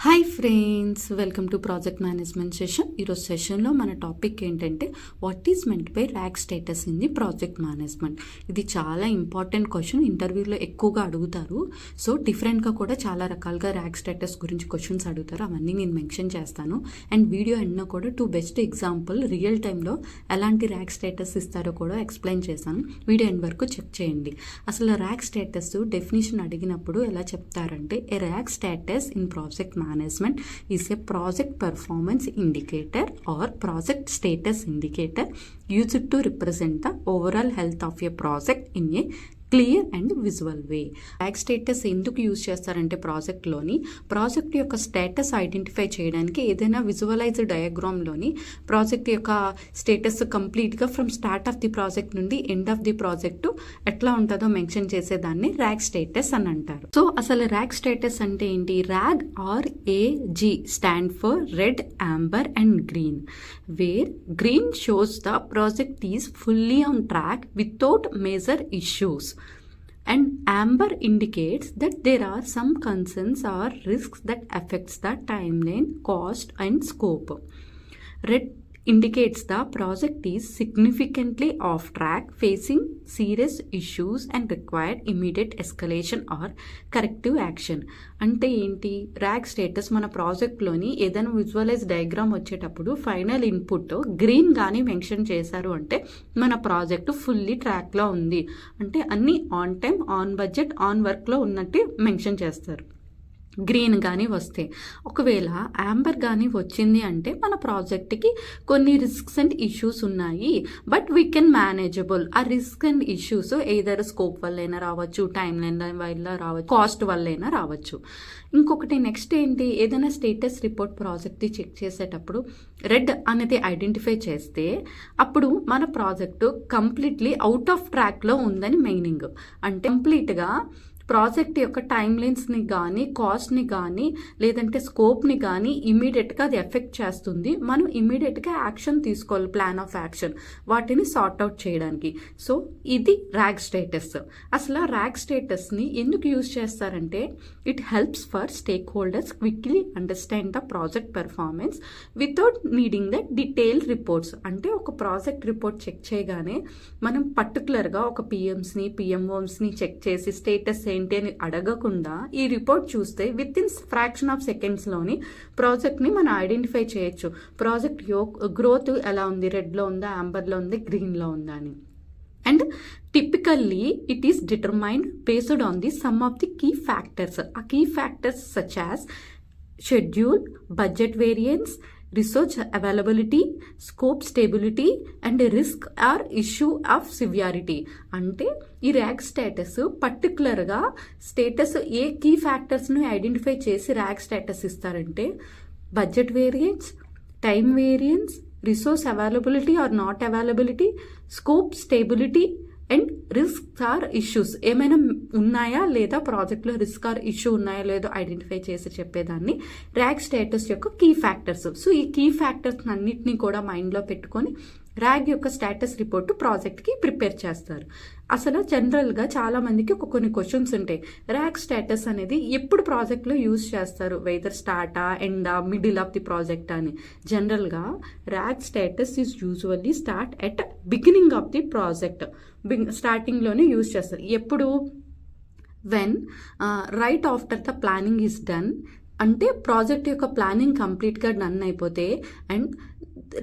Hi friends, welcome to project management session. ఈరోజు సెషన్లో మన టాపిక్ ఏంటంటే what is meant by rag status in the project management. ఇది చాలా ఇంపార్టెంట్ క్వశ్చన్, ఇంటర్వ్యూలో ఎక్కువగా అడుగుతారు. సో డిఫరెంట్గా కూడా చాలా రకాలుగా ర్యాగ్ స్టేటస్ గురించి క్వశ్చన్స్ అడుగుతారు. అవన్నీ నేను మెన్షన్ చేస్తాను. అండ్ వీడియో ఎండ్లో కూడా 2 బెస్ట్ ఎగ్జాంపుల్ రియల్ టైంలో ఎలాంటి ర్యాగ్ స్టేటస్ ఇస్తారో కూడా ఎక్స్ప్లెయిన్ చేశాను. వీడియో ఎండ్ వరకు చెక్ చేయండి. అసలు ర్యాగ్ స్టేటస్ డెఫినేషన్ అడిగినప్పుడు ఎలా చెప్తారంటే, a RAG status in project management is a project performance indicator or project status indicator used to represent the overall health of a project in a clear and visual way. Rag status ఎందుకు use చేస్తారంటే, project యొక్క status identify చేయడానికి ఏదైనా visualised డయాగ్రామ్లోని project యొక్క status కంప్లీట్గా from start of the project నుండి end of the project ఎట్లా ఉంటుందో మెన్షన్ చేసేదాన్ని ర్యాగ్ స్టేటస్ అని అంటారు. సో అసలు ర్యాగ్ స్టేటస్ అంటే ఏంటి? RAG R AG stand for red, amber and green, where green shows the project is fully on track without major issues. And amber indicates that there are some concerns or risks that affects the timeline, cost and scope. Red indicates the project is significantly off track, facing serious issues and required immediate escalation or corrective action. అంటే ఏంటి? Rag status మన ప్రాజెక్ట్లోని ఏదైనా visualise diagram వచ్చేటప్పుడు final input green కానీ mention చేశారు అంటే మన project fully ట్రాక్లో ఉంది, అంటే అన్నీ on time, on budget, on వర్క్లో ఉన్నట్టు మెన్షన్ చేస్తారు. గ్రీన్ కానీ వస్తే, ఒకవేళ యాంబర్ కానీ వచ్చింది అంటే మన ప్రాజెక్ట్కి కొన్ని రిస్క్స్ అండ్ ఇష్యూస్ ఉన్నాయి, బట్ వీ కెన్ మేనేజబుల్. ఆ risk and issues either scope వల్లైనా రావచ్చు, టైం లైన్ వల్ల రావచ్చు, కాస్ట్ వల్లైనా రావచ్చు. ఇంకొకటి నెక్స్ట్ ఏంటి, ఏదైనా స్టేటస్ రిపోర్ట్ ప్రాజెక్ట్ని చెక్ చేసేటప్పుడు రెడ్ అనేది ఐడెంటిఫై చేస్తే అప్పుడు మన ప్రాజెక్టు కంప్లీట్లీ అవుట్ ఆఫ్ ట్రాక్లో ఉందని మీనింగ్. అంటే కంప్లీట్గా ప్రాజెక్ట్ యొక్క టైం లైన్స్ని కానీ, కాస్ట్ని కానీ, లేదంటే స్కోప్ని కానీ ఇమీడియట్గా అది ఎఫెక్ట్ చేస్తుంది. మనం ఇమీడియట్గా యాక్షన్ తీసుకోవాలి, ప్లాన్ ఆఫ్ యాక్షన్, వాటిని సార్ట్ అవుట్ చేయడానికి. సో ఇది ర్యాగ్ స్టేటస్. అసలు ర్యాగ్ స్టేటస్ని ఎందుకు యూజ్ చేస్తారంటే, it helps for stake holders quickly understand the project performance without needing the detail reports. అంటే ఒక ప్రాజెక్ట్ రిపోర్ట్ చెక్ చేయగానే మనం పర్టికులర్గా ఒక PMస్ని, PMOస్ని చెక్ చేసి స్టేటస్ ఏంటి అని అడగకుండా ఈ రిపోర్ట్ చూస్తే విత్ ఇన్ ఫ్రాక్షన్ ఆఫ్ సెకండ్స్లోని ప్రాజెక్ట్ని మనం ఐడెంటిఫై చేయొచ్చు. ప్రాజెక్ట్ గ్రోత్ ఎలా ఉంది, రెడ్లో ఉందా, అంబర్లో ఉంది, గ్రీన్లో ఉందా అని. And typically it is determined based on the some of the key factors. Uh key factors such as schedule, budget variance, resource availability, scope stability and risk or issue of severity. అంటే ఈ RAG status పర్టికులర్గా status ఏ key ఫ్యాక్టర్స్ని identify చేసి RAG status ఇస్తారంటే, budget variance, time variance, resource availability or not availability, scope stability and risk or issues. ఏమైనా ఉన్నాయా లేదా, ప్రాజెక్ట్లో రిస్క్ ఆర్ ఇష్యూ ఉన్నాయా లేదో ఐడెంటిఫై చేసి చెప్పేదాన్ని ర్యాగ్ స్టేటస్ యొక్క కీ ఫ్యాక్టర్స్. సో ఈ కీ ఫ్యాక్టర్స్ అన్నిటినీ కూడా మైండ్లో పెట్టుకొని ర్యాగ్ యొక్క స్టేటస్ రిపోర్టు ప్రాజెక్ట్కి ప్రిపేర్ చేస్తారు. అసలు జనరల్గా చాలామందికి కొన్ని క్వశ్చన్స్ ఉంటాయి. ర్యాగ్ స్టేటస్ అనేది ఎప్పుడు ప్రాజెక్ట్లో యూజ్ చేస్తారు, వెదర్ స్టార్టా, ఎండా, మిడిల్ ఆఫ్ ది ప్రాజెక్ట్ అని. జనరల్గా RAG status is usually start at beginning of the project. స్టార్టింగ్లోనే యూజ్ చేస్తారు. ఎప్పుడు? When right after the planning is done. అంటే ప్రాజెక్ట్ యొక్క ప్లానింగ్ కంప్లీట్గా డన్ అయిపోతే and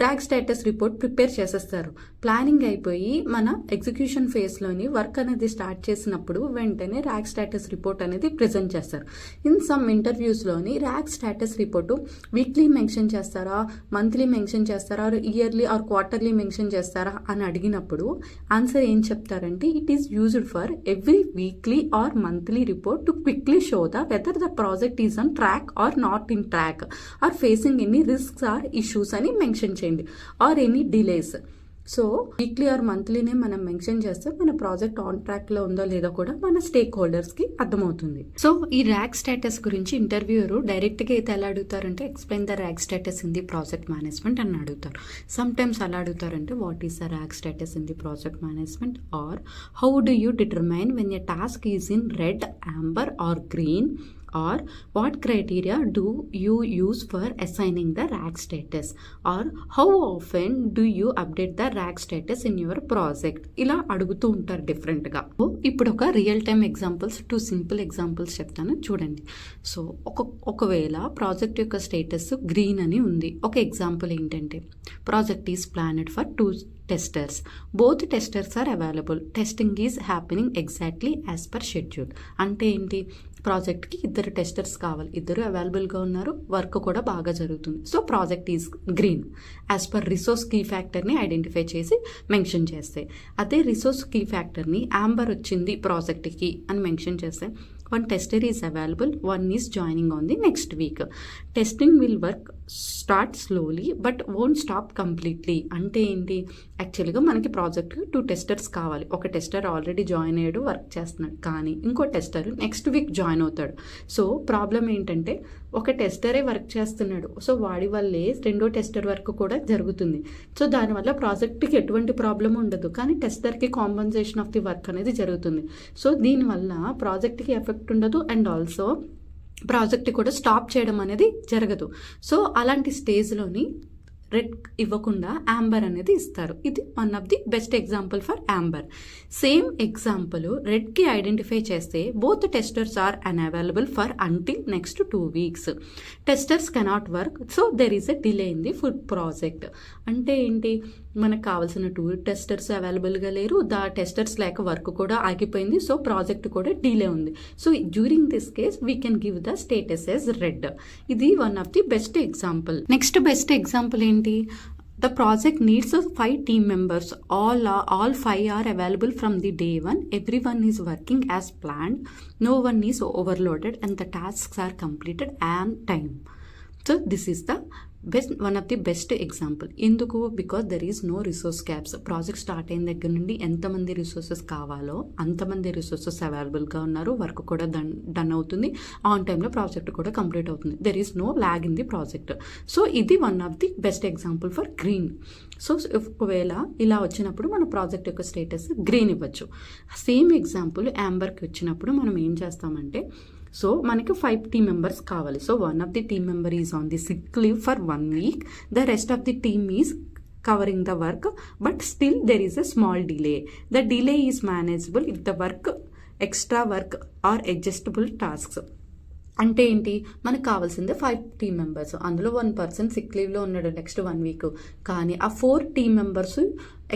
RAG status report prepare చేసేస్తారు. ప్లానింగ్ అయిపోయి మన ఎగ్జిక్యూషన్ ఫేజ్లోని వర్క్ అనేది స్టార్ట్ చేసినప్పుడు వెంటనే ర్యాగ్ స్టేటస్ రిపోర్ట్ అనేది ప్రజెంట్ చేస్తారు. ఇన్ సమ్ ఇంటర్వ్యూస్లోని RAG status report weekly mention చేస్తారా, మంత్లీ మెన్షన్ చేస్తారా, ఇయర్లీ ఆర్ క్వార్టర్లీ మెన్షన్ చేస్తారా అని అడిగినప్పుడు ఆన్సర్ ఏం చెప్తారంటే, it is used for every weekly or monthly report to quickly show the whether the project is on track or not in track or facing any risks or issues అని mention చేయండి, or any delays. So weekly or మంత్లీనే మనం mention చేస్తే మన project on ట్రాక్లో ఉందో లేదో కూడా మన స్టేక్ హోల్డర్స్కి అర్థమవుతుంది. సో ఈ ర్యాగ్ స్టేటస్ గురించి ఇంటర్వ్యూయర్ డైరెక్ట్గా అయితే ఎలా అడుగుతారంటే, explain the RAG status in the project management అని అడుగుతారు. సమ్ టైమ్స్ అలా అడుగుతారంటే, what is the RAG status in the project management, or how do you determine when a task is in red, amber or green, or what criteria do you use for assigning the rack status, or how often do you update the rack status in your project. ఇలా అడుగుతూ ఉంటారు డిఫరెంట్గా. ఇప్పుడు ఒక real time examples, 2 simple examples చెప్తాను చూడండి. So ఒకవేళ project యొక్క స్టేటస్ గ్రీన్ అని ఉంది. ఒక ఎగ్జాంపుల్ ఏంటంటే project is planned for 2 testers. Both testers are available. Testing is happening exactly as per schedule. అంటే ఏంటి, ప్రాజెక్ట్కి 2 టెస్టర్స్ కావాలి, 2 అవైలబుల్గా ఉన్నారు, వర్క్ కూడా బాగా జరుగుతుంది. So project is green as per resource key ఫ్యాక్టర్ని ఐడెంటిఫై చేసి మెన్షన్ చేస్తే. అదే రిసోర్స్ కీ ఫ్యాక్టర్ని యాంబర్ వచ్చింది ప్రాజెక్ట్కి అని మెన్షన్ చేస్తే 1 tester is available, 1 is joining on the next week. Testing will start slowly but won't stop completely. అంటే ఏంటి, యాక్చువల్గా మనకి ప్రాజెక్ట్కి 2 టెస్టర్స్ కావాలి. ఒక టెస్టర్ ఆల్రెడీ జాయిన్ అయ్యాడు, వర్క్ చేస్తున్నాడు, కానీ ఇంకో టెస్టర్ నెక్స్ట్ వీక్ జాయిన్ అవుతాడు. సో ప్రాబ్లం ఏంటంటే ఒక టెస్టరే వర్క్ చేస్తున్నాడు, సో వాడి వల్లే 2వ టెస్టర్ వర్క్ కూడా జరుగుతుంది. సో దానివల్ల ప్రాజెక్ట్కి ఎటువంటి ప్రాబ్లం ఉండదు, కానీ టెస్టర్కి కాంపన్సేషన్ ఆఫ్ ది వర్క్ అనేది జరుగుతుంది. సో దీనివల్ల ప్రాజెక్ట్కి ఎఫెక్ట్ ఉండదు అండ్ ఆల్సో ప్రాజెక్ట్ కూడా స్టాప్ చేయడం అనేది జరగదు. సో అలాంటి స్టేజ్లోని రెడ్ ఇవ్వకుండా యాంబర్ అనేది ఇస్తారు. ఇది one of the best example for amber. Same example రెడ్కి ఐడెంటిఫై చేస్తే both testers are unavailable for until next 2 weeks. Testers cannot work, so there is a delay in the food project. అంటే ఏంటి, మనకు కావాల్సిన 2 టెస్టర్స్ అవైలబుల్గా లేరు, testers లేక work కూడా ఆగిపోయింది, సో ప్రాజెక్ట్ కూడా డిలే ఉంది. So during this case we can give the status as red. ఇది one of the best example. Next best example ఏంటి, the project needs 5 team members. All 5 are available from the day 1. Everyone is working as planned. No one is overloaded and the tasks are completed on time. So this is the one of the best example. ఎందుకు, because there is no resource gaps. Project start అయిన దగ్గర నుండి ఎంతమంది resources కావాలో అంతమంది resources అవైలబుల్గా ఉన్నారు, work కూడా డన్ అవుతుంది, ఆన్ టైంలో ప్రాజెక్ట్ కూడా కంప్లీట్ అవుతుంది. There is no lag in the project. So ఇది one of the best example for green. So ఒకవేళ ఇలా వచ్చినప్పుడు మన ప్రాజెక్ట్ యొక్క స్టేటస్ గ్రీన్ ఇవ్వచ్చు. సేమ్ ఎగ్జాంపుల్ యాంబర్కి వచ్చినప్పుడు మనం ఏం చేస్తామంటే, సో మనకి 5 team members కావాలి. So one of the team member is on the sick leave for 1 week. The rest of the team is covering the work, but still there is a small delay. The delay is manageable if the extra work or adjustable tasks. అంటే ఏంటి, మనకు కావాల్సిందే 5 team members, అందులో 1 person sick లీవ్లో ఉన్నాడు next 1 week, కానీ ఆ 4 team members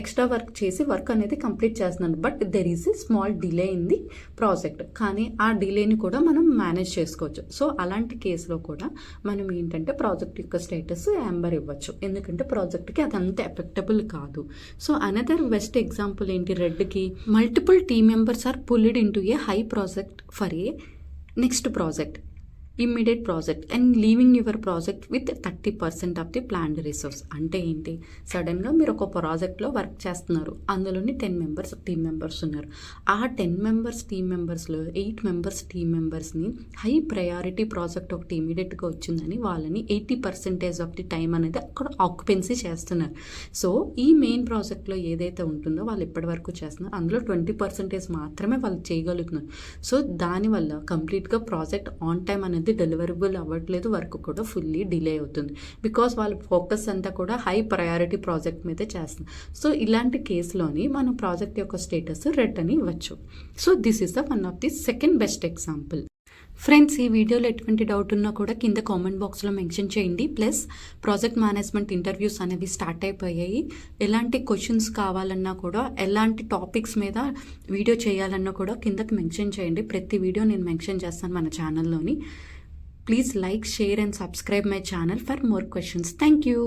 extra work చేసి work అనేది కంప్లీట్ చేస్తున్నాడు. But there is a small delay in the project, కానీ ఆ డిలేని కూడా మనం మేనేజ్ చేసుకోవచ్చు. సో అలాంటి కేసులో కూడా మనం ఏంటంటే ప్రాజెక్ట్ యొక్క స్టేటస్ యాంబర్ ఇవ్వచ్చు, ఎందుకంటే ప్రాజెక్ట్కి అదంత ఎఫెక్టబుల్ కాదు. సో అనదర్ బెస్ట్ ఎగ్జాంపుల్ ఏంటి, రెడ్కి multiple team members are pulled into a high project for a next project immediate project and leaving your project with 30% of the planned resource. అంటే ఏంటి, సడన్గా మీరు ఒక ప్రాజెక్ట్లో వర్క్ చేస్తున్నారు, అందులోని 10 members టీమ్ మెంబర్స్ ఉన్నారు. ఆ 10 members టీమ్ మెంబర్స్లో 8 members టీమ్ మెంబర్స్ని హై ప్రయారిటీ ప్రాజెక్ట్ ఒకటి ఇమీడియట్గా వచ్చిందని వాళ్ళని 80% ఆఫ్ ది టైం అనేది అక్కడ ఆక్యుపెన్సీ చేస్తున్నారు. సో ఈ మెయిన్ ప్రాజెక్ట్లో ఏదైతే ఉంటుందో వాళ్ళు ఇప్పటి వరకు చేస్తున్నారు, అందులో 20% మాత్రమే వాళ్ళు చేయగలుగుతున్నారు. సో దానివల్ల కంప్లీట్గా ప్రాజెక్ట్ ఆన్ టైం అనేది డెలివరబుల్ అవ్వట్లేదు, వర్క్ కూడా ఫుల్లీ డిలే అవుతుంది, బికాస్ వాళ్ళ ఫోకస్ అంతా కూడా హై ప్రయారిటీ ప్రాజెక్ట్ మీదే చేస్తుంది. సో ఇలాంటి కేసులోని మన ప్రాజెక్ట్ యొక్క స్టేటస్ రెడ్ అని ఇవ్వచ్చు. So this is the one of the second best example. Friends, ఈ వీడియోలో ఎటువంటి డౌట్ ఉన్నా కూడా కింద కామెంట్ బాక్స్లో మెన్షన్ చేయండి. ప్లస్ ప్రాజెక్ట్ మేనేజ్మెంట్ ఇంటర్వ్యూస్ అనేవి స్టార్ట్ అయిపోయాయి. ఎలాంటి క్వశ్చన్స్ కావాలన్నా కూడా, ఎలాంటి టాపిక్స్ మీద వీడియో చేయాలన్నా కూడా కిందకి మెన్షన్ చేయండి. ప్రతి వీడియో నేను మెన్షన్ చేస్తాను మన ఛానల్లోని. Please like, share and subscribe my channel for more questions. Thank you.